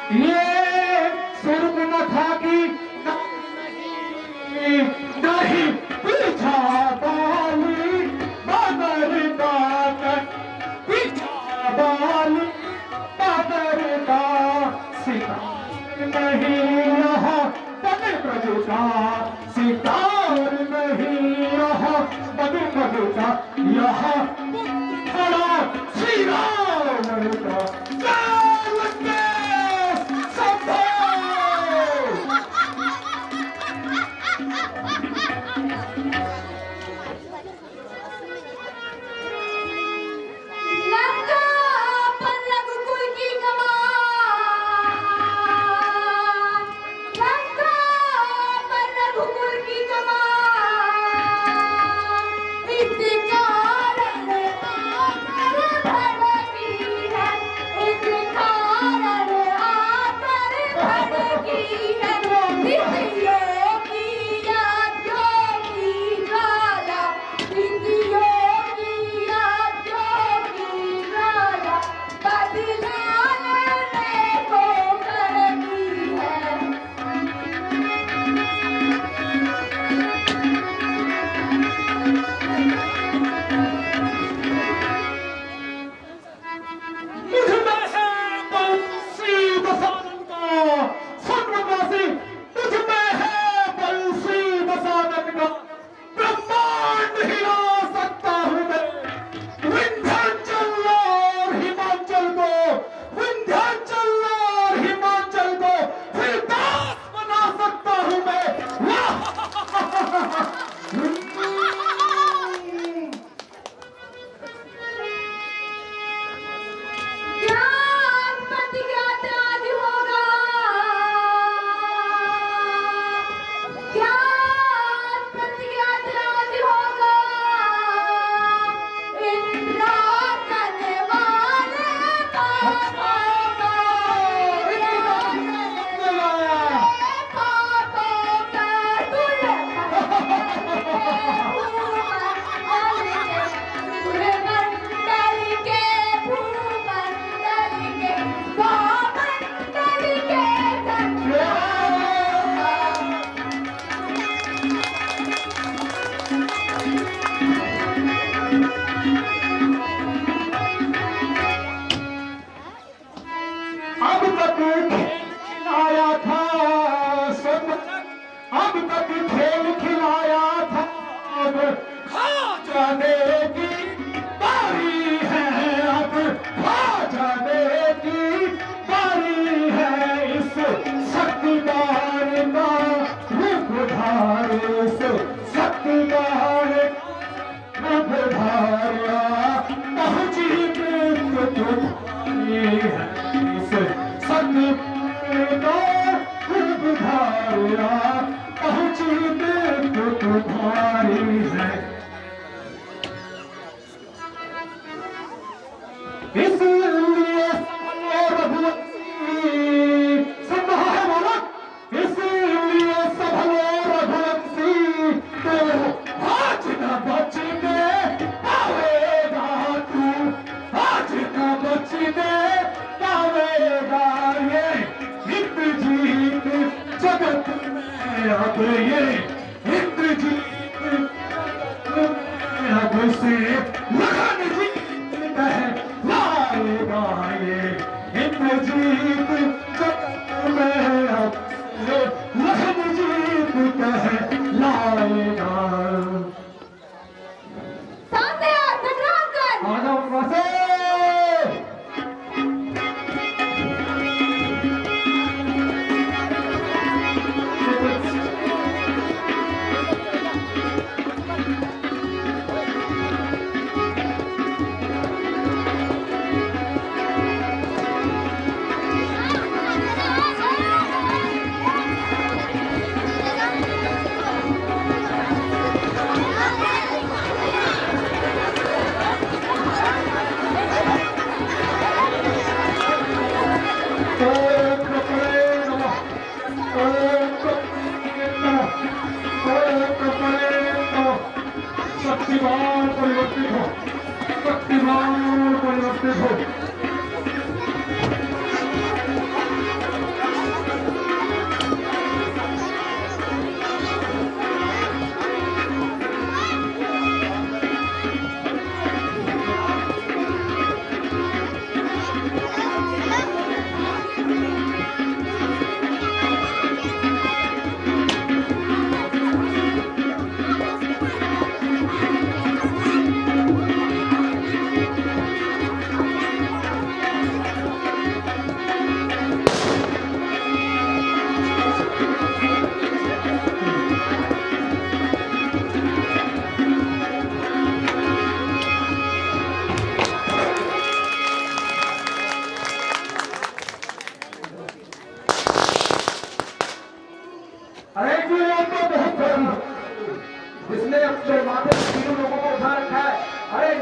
ये सुर्ख न था कि नहीं पीछा बाली बदर का पीछा बाली बदर का सितार नहीं यहाँ बने प्रभु का सितार नहीं यहाँ बने प्रभु का यहाँ खड़ा श्री राम का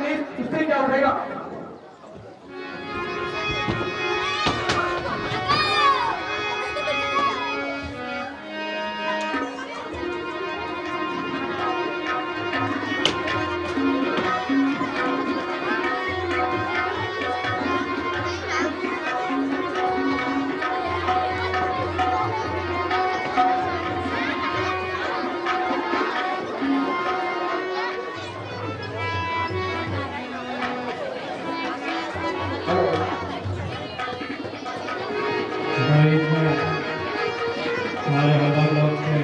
नहीं, उससे क्या उठेगा? हमारे हरदार लोग के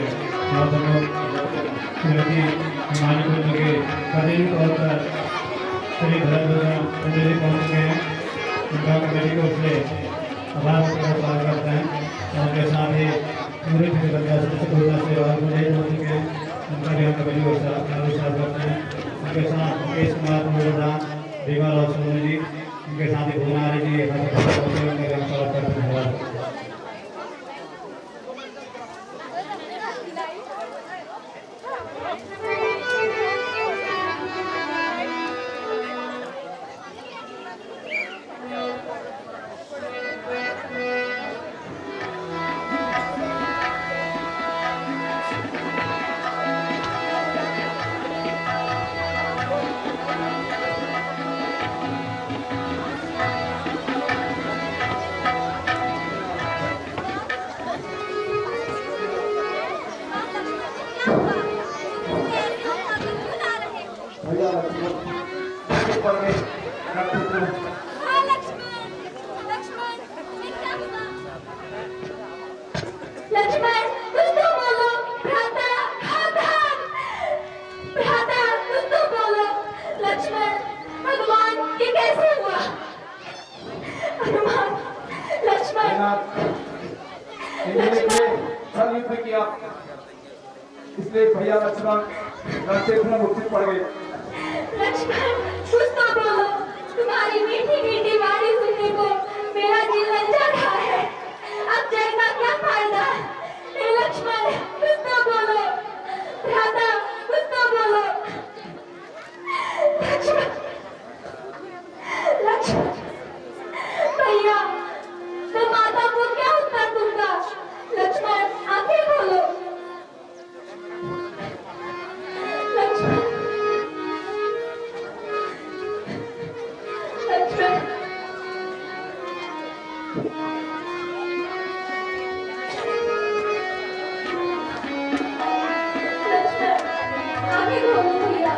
श्रीमती हिमानी कुंज के करीब तौर पर श्री धर्मदुर्गा मंदिर पहुँच चुके हैं। उनका कमेटी को उससे आभार प्रकट करते हैं। और उनके साथ ही पूरे से और मुझे हो चुके हैं, उनका भी हम कमेटी को आभार करते हैं। उनके साथ मुकेश कुमार प्रधान, भीमा राव सोनी जी, उनके साथ ही भुवनारी जी, उनके हम स्वागत करते हैं। इसलिए भैया लक्ष्मण लड़के मूर्छित पड़ गए। लक्ष्मण कुछ तो बोलो, तुम्हारी मीठी मीठी वाणी सुनने को मेरा दिल ललचा रहा है। अब जय का क्या फायदा? हे लक्ष्मण कुछ तो बोलो, भ्राता कुछ तो बोलो। लक्ष्मण लक्ष्मण भैया, मैं माता को क्या उत्तर दूंगा? लक्ष्मण आंखें खोलो। लक्ष्मण आगे खोलो भैया।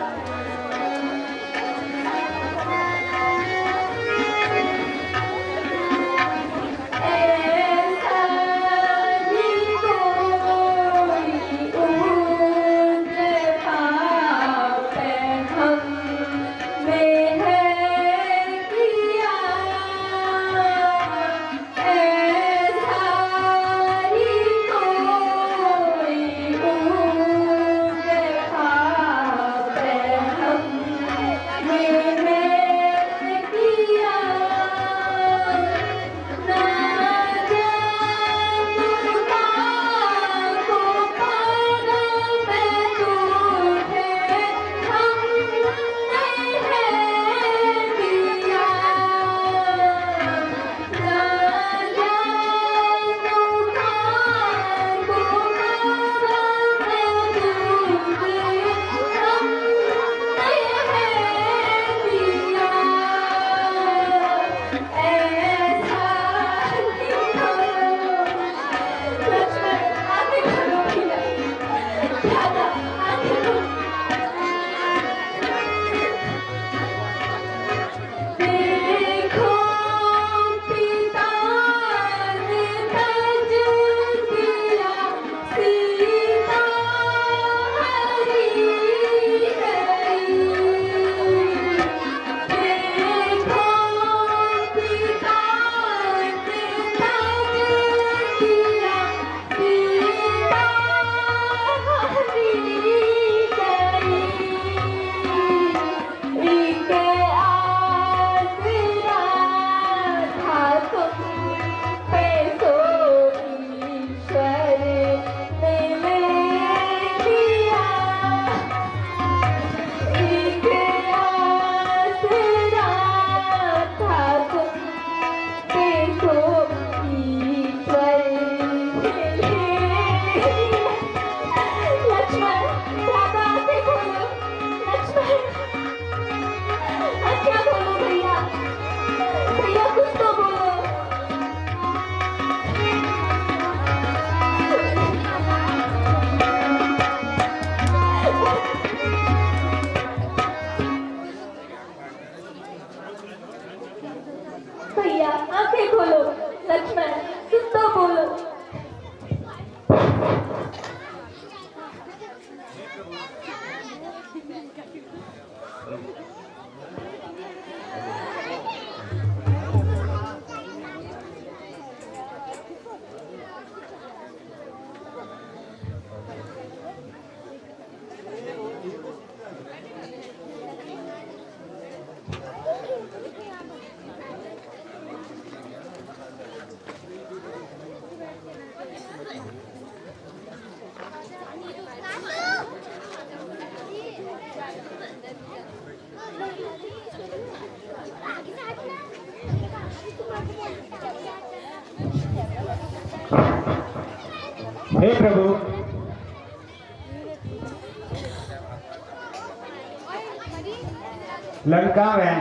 लंका में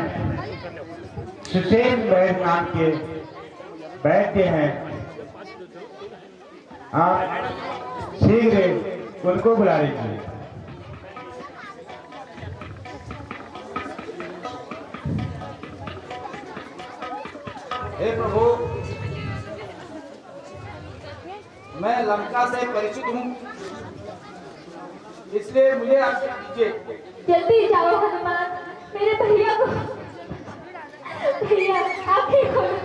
सुशेन बैठ नाम के बैठते हैं। आप शीघ्र उनको बुला लीजिए। हे प्रभु, मैं लंका से परिचित हूँ, इसलिए मुझे आज्ञा दीजिए। जल्दी जाओ हनुमान, मेरे भैया को, भैया आप ही खोलो।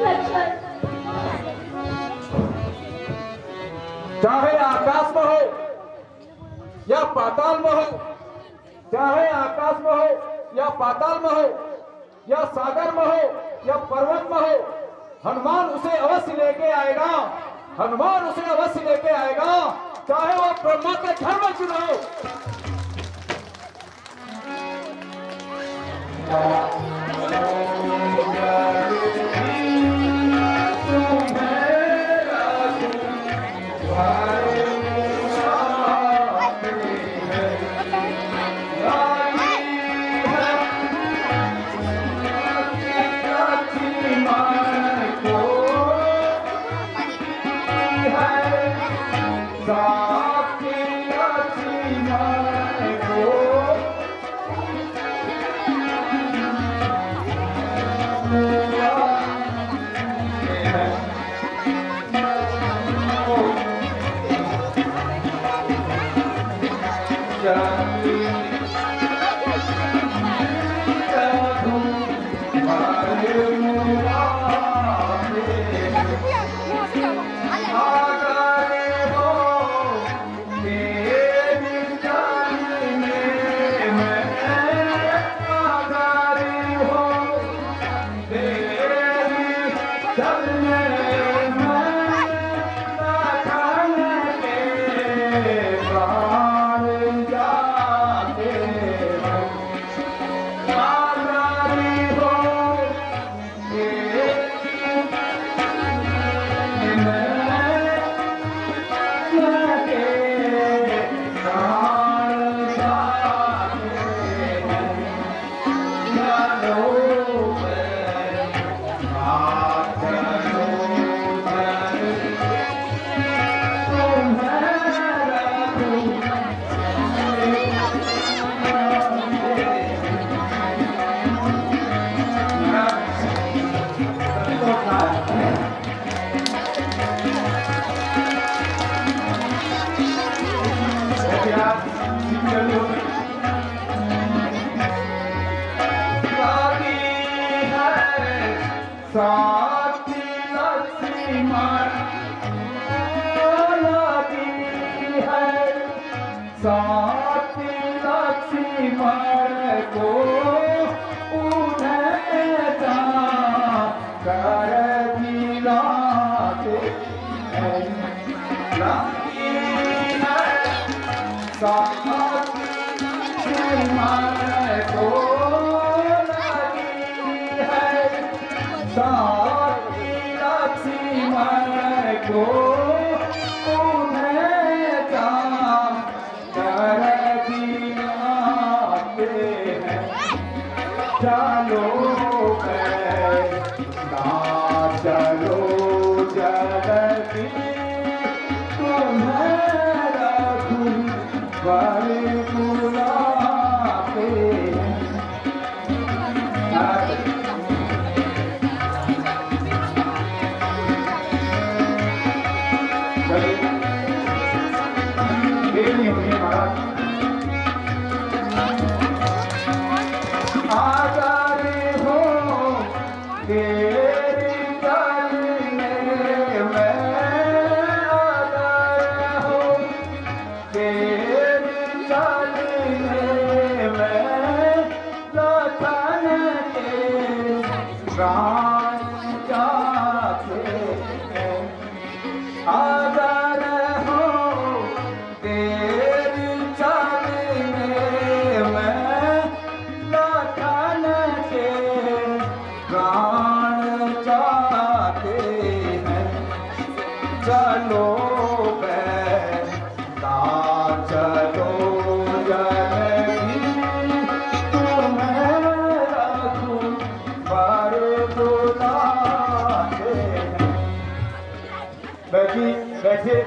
लक्ष्मण, चाहे आकाश में हो या पाताल में हो, चाहे आकाश में हो या पाताल में हो, या सागर में हो या पर्वत में हो, हनुमान उसे अवश्य लेके आएगा। हनुमान उसे अवश्य लेके आएगा, चाहे वो ब्रह्मा के घर में क्यों ना हो। साथी लक्ष्मण लगी है, साथी लक्ष्मण को उन्हें जा कर दिलाते हैं। लगी है साथी लक्ष्मण को, साथी लक्ष्मण को उन्हें काम कर दिलाते हैं। चलो ना चलो जगती तुम्हें रघुवर बुलाते हैं। आचार्य हो तेरी बैठिए,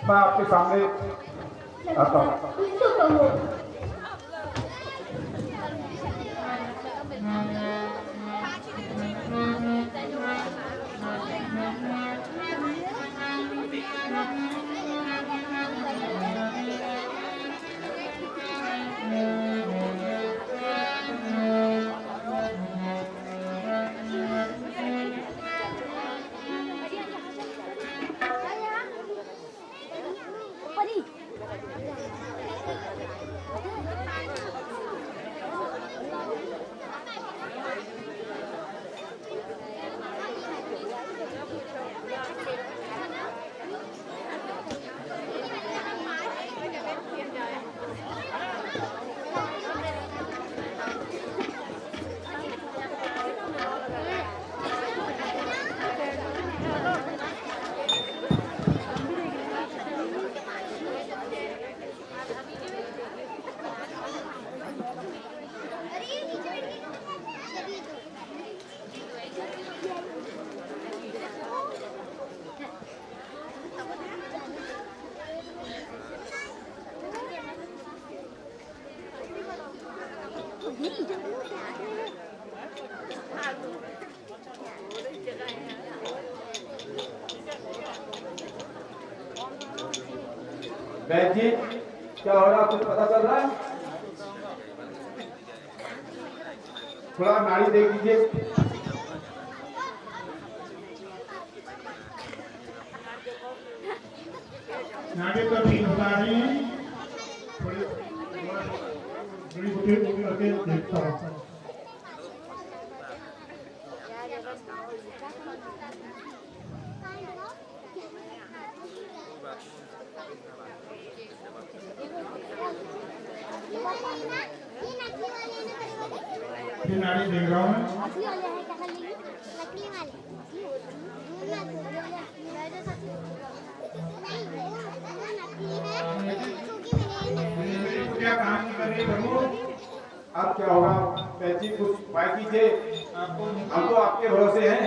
मैं आपके सामने आता हूँ। कुछ तो कहो। बहन जी, क्या हो रहा, कुछ पता चल रहा है? थोड़ा नाड़ी देख लीजिए। नाड़ी तो ठीक बता रही है, थोड़ी बुटी करके देखता हूँ। ये नाड़ी देख रहा हूँ क्या काम कर रही है? अब क्या होगा बहन जी, कुछ उपाय कीजिए, हम तो आपके भरोसे हैं।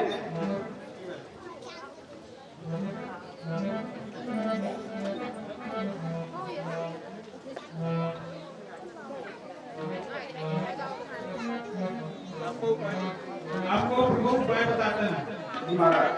आपको प्रमुख उपाय बताते हैं। जी महाराज।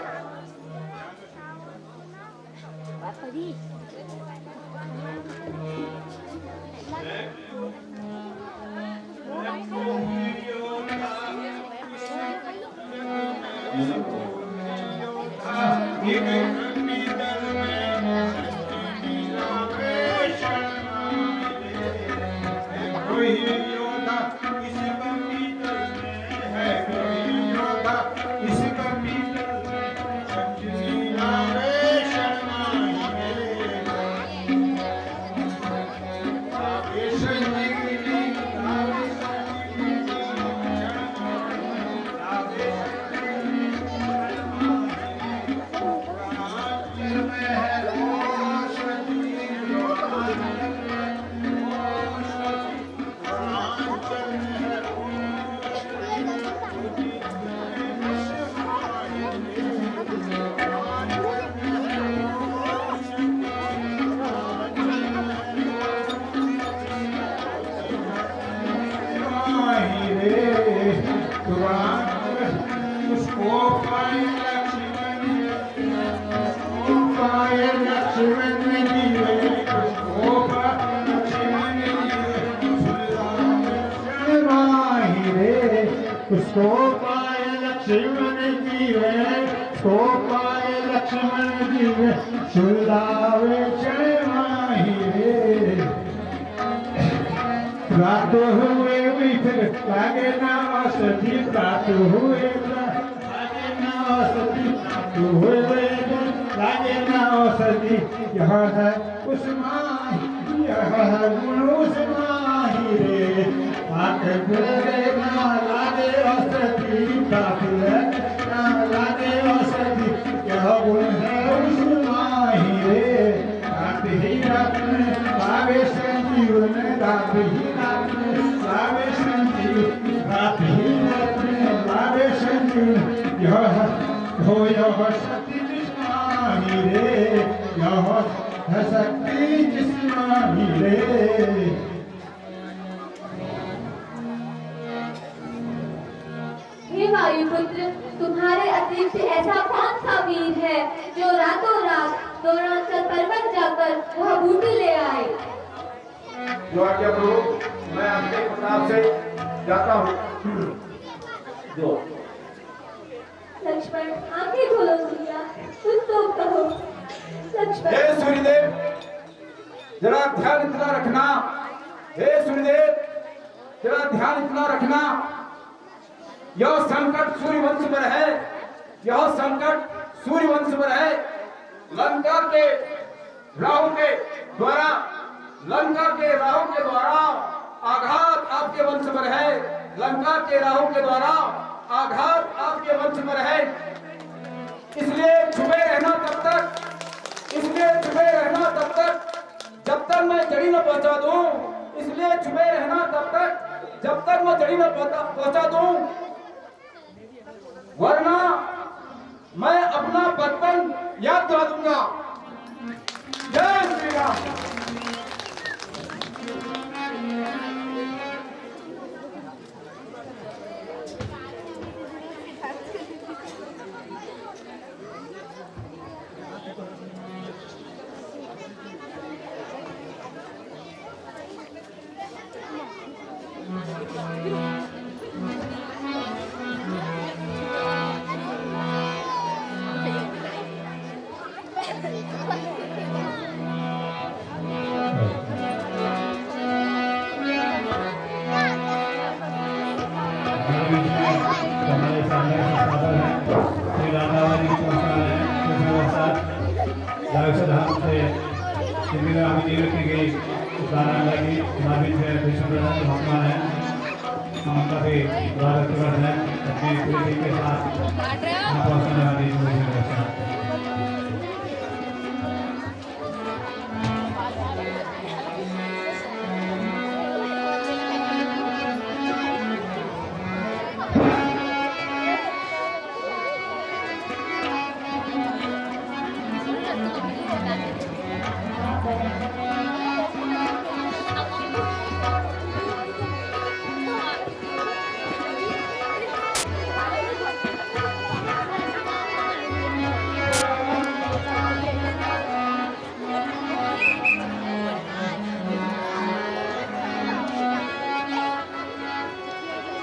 उसको पाए लक्ष्मण जीवे, उसको पाए लक्ष्मण जीवे, सुलावे जय माही रे। रात हुए विठल लागे ना औषधि, रात हुए लागे ना औषधि, रात हुए लागे ना औषधि। यह है उस माही, यह है गुण उस माही रे। आंख खुले ना लागे औषधि, ना लागे औषधि, यह गुण है उस माही रे। रात ही रात में लागे संजीवन, रात ही रात में लागे संजीवन, रात ही रात में लागे संजीवन। यह हो यह सती माही रे। यह है शक्ति जिसमें मिले। हे वायुपुत्र, तुम्हारे अतिरिक्त ऐसा कौन सा वीर है जो रातों रात दौराचल पर्वत जाकर वह बूटी ले आए? जो आज्ञा प्रभु, मैं आपके प्रताप से जाता हूँ। जो लक्ष्मण, आंखें खोलो भैया, कुछ तो कहो। लक्ष्मण, हे सूर्यदेव, जरा ध्यान इतना रखना। हे सूर्यदेव, जरा ध्यान इतना रखना। यह संकट सूर्यवंश पर है, यह संकट सूर्यवंश पर है। लंका के राहु के द्वारा, लंका के राहु के द्वारा आघात आपके वंश पर है। लंका के राहु के द्वारा आघात आपके वंश पर है। इसलिए छुपे रहना तब तक, इसलिए छुपे रहना तब तक जब तक मैं जड़ी न पहुंचा दूं। इसलिए छुपे रहना तब तक जब तक मैं जड़ी न पहुंचा दूं, वरना मैं अपना बचपन याद दिला दूंगा। जय श्री राम। हमारे सामने श्री राधावादी धाम से की गई की नाभिक है, भगवान है, हम काफी स्वागत हैं अपनी पूरी टीम के साथ पहुंचने वाली